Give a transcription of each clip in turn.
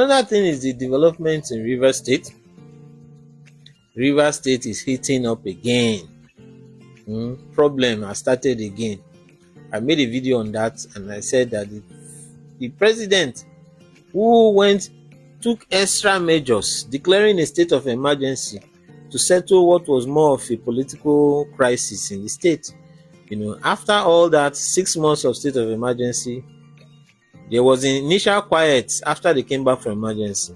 Another thing is the development in River State. River State is heating up again. Problem has started again. I made a video on that, and I said that the president who took extra measures, declaring a state of emergency to settle what was more of a political crisis in the state. After all that 6 months of state of emergency, there was an initial quiet after they came back from emergency.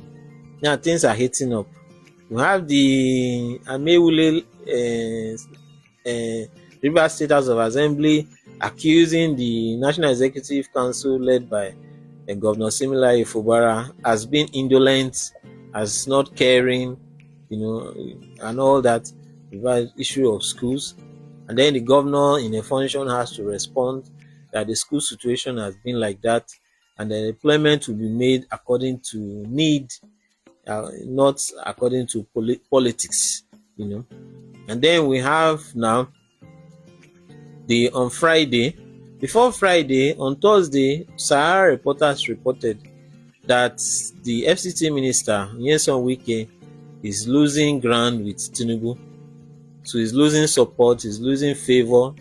Now things are heating up. You have the Amewule River State House of Assembly accusing the National Executive Council led by Governor Similaye Fubara as being indolent, as not caring, and all that about issue of schools. And then the governor in a function has to respond that the school situation has been like that, and the employment will be made according to need, not according to politics. And then we have now on Friday. Before Friday, on Thursday, Sahara reporters reported that the FCT minister, Nyesom Wike, is losing ground with Tinubu. So he's losing support, he's losing favor.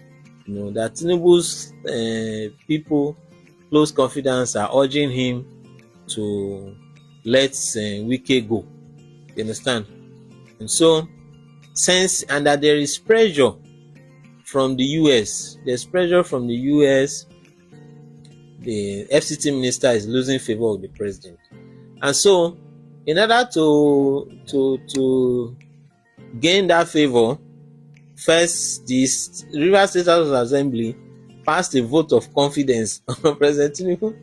That Tinubu's people, close confidence, are urging him to let Wike go. You understand? And so, and that there is pressure from the US. There's pressure from the US. The FCT minister is losing favor with the president. And so, in order to gain that favor, first, this River State House of Assembly passed a vote of confidence on President Tinubu.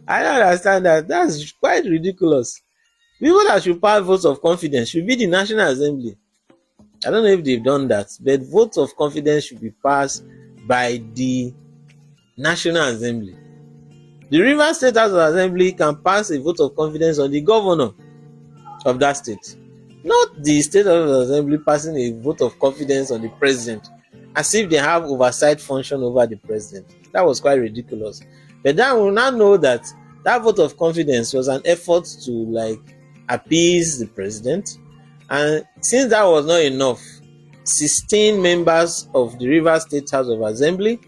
I don't understand that. That's quite ridiculous. People that should pass votes of confidence should be the National Assembly. I don't know if they've done that, but votes of confidence should be passed by the National Assembly. The River State House of Assembly can pass a vote of confidence on the governor of that state, not the State House of Assembly passing a vote of confidence on the president, as if they have oversight function over the president. That was quite ridiculous. But then we now know that vote of confidence was an effort to appease the president. And since that was not enough, 16 members of the River State House of Assembly,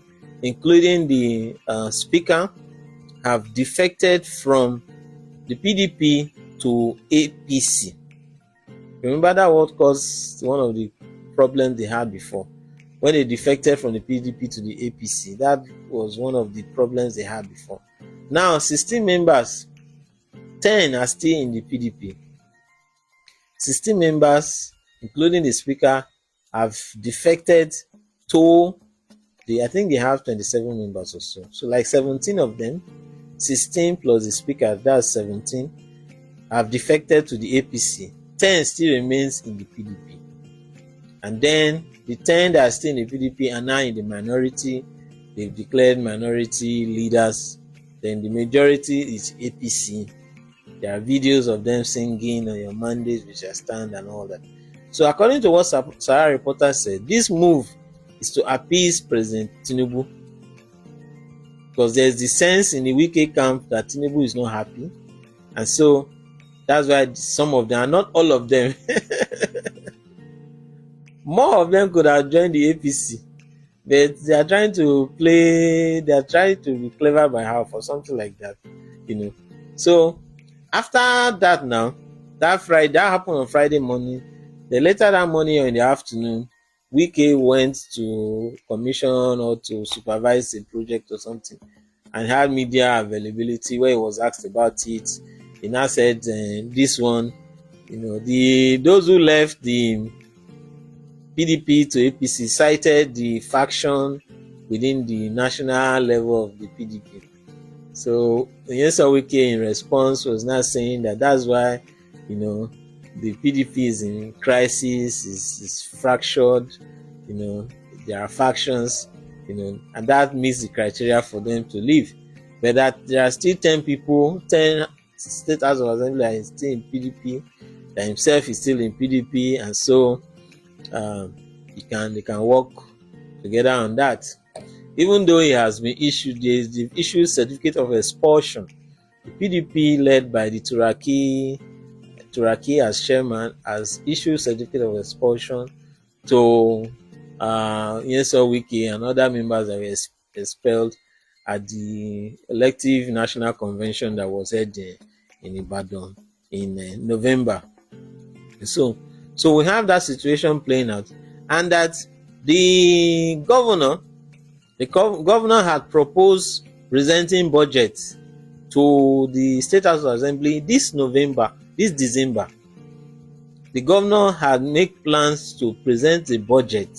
including the Speaker, have defected from the PDP to APC. Remember that what caused one of the problems they had before. When they defected from the PDP to the APC, that was one of the problems they had before. Now, 16 members, 10 are still in the PDP. 16 members, including the Speaker, have defected to I think they have 27 members or so. So 17 of them, 16 plus the Speaker, that's 17, have defected to the APC. 10 still remains in the PDP. And then the 10 that are still in the PDP are now in the minority. They've declared minority leaders. Then the majority is APC. There are videos of them singing on your Mondays, which are stand and all that. So according to what Sahara reporter said, this move is to appease President Tinubu, because there's the sense in the Wike camp that Tinubu is not happy, and so that's why some of them, not all of them, more of them could have joined the APC, but they are trying to be clever by half or something like that, So after that now, that happened on Friday morning. Then later that morning or in the afternoon, Wike went to commission or to supervise a project or something and had media availability where he was asked about it. He now said this one, those who left the PDP to APC cited the faction within the national level of the PDP. So Nyesom Wike in response was now saying that that's why, the PDP is in crisis, is fractured, there are factions, and that meets the criteria for them to leave. But that there are still 10 State House of Assembly are still in PDP, that himself is still in PDP, and so they can work together on that. Even though he has been issued certificate of expulsion The PDP, led by the Turaki as chairman, has issued certificate of expulsion to Nyeso Wike and other members that were expelled at the elective national convention that was held in Ibadan in November. So we have that situation playing out, and that the governor had proposed presenting budget to the State House of Assembly this December. The governor had made plans to present a budget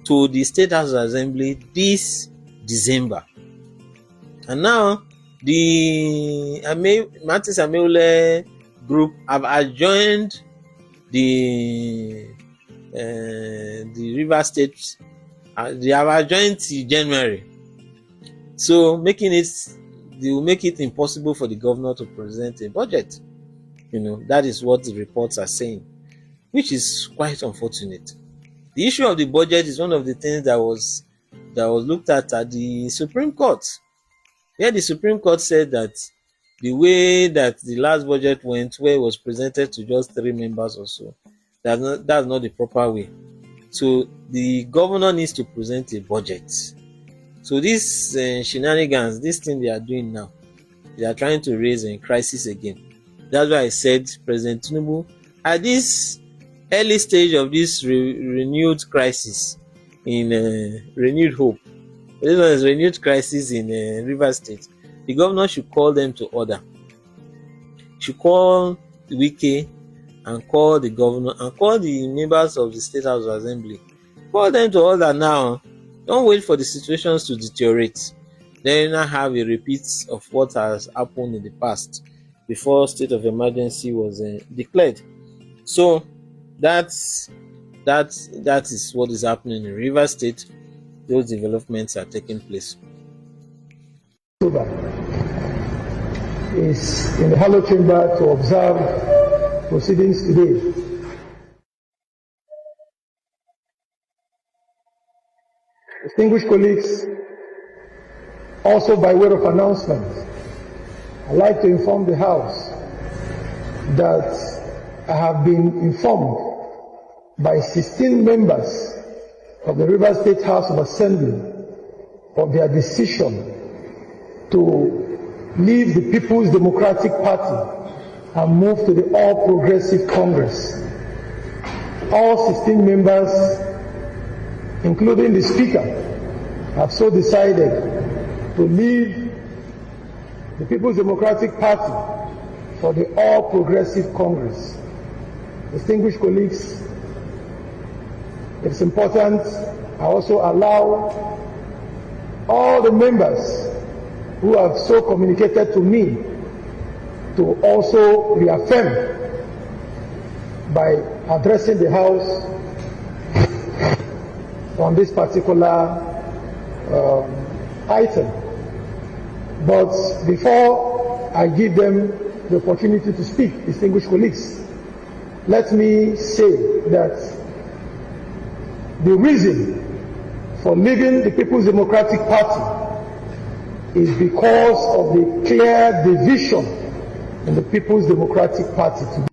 to the State House of Assembly this December. And now the Martins Ameule group have adjoined the River State. They have adjoined till January. So they will make it impossible for the governor to present a budget. That is what the reports are saying, which is quite unfortunate. The issue of the budget is one of the things that was looked at the Supreme Court, where the Supreme Court said that the way that the last budget went, where it was presented to just 3 members or so, that's not the proper way. So the governor needs to present a budget. So this shenanigans, this thing they are doing now, they are trying to raise a crisis again. That's why I said President Tinubu, at this early stage of this renewed crisis in renewed hope, this one is renewed crisis in River State, the governor should call them to order. Should call Wike and call the governor and call the members of the State House of Assembly. Call them to order now. Don't wait for the situations to deteriorate. Then now have a repeat of what has happened in the past before state of emergency was declared. So that is what is happening in River State. Those developments are taking place. Is in the Hallowed Chamber to observe proceedings today. Distinguished colleagues, also by way of announcement, I'd like to inform the House that I have been informed by 16 members of the River State House of Assembly of their decision to leave the People's Democratic Party and move to the All Progressive Congress. All 16 members, including the Speaker, have so decided to leave the People's Democratic Party for the All Progressive Congress. Distinguished colleagues, it is important I also allow all the members who have so communicated to me to also reaffirm by addressing the House on this particular item. But before I give them the opportunity to speak, distinguished colleagues, let me say that the reason for leaving the People's Democratic Party is because of the clear division in the People's Democratic Party today.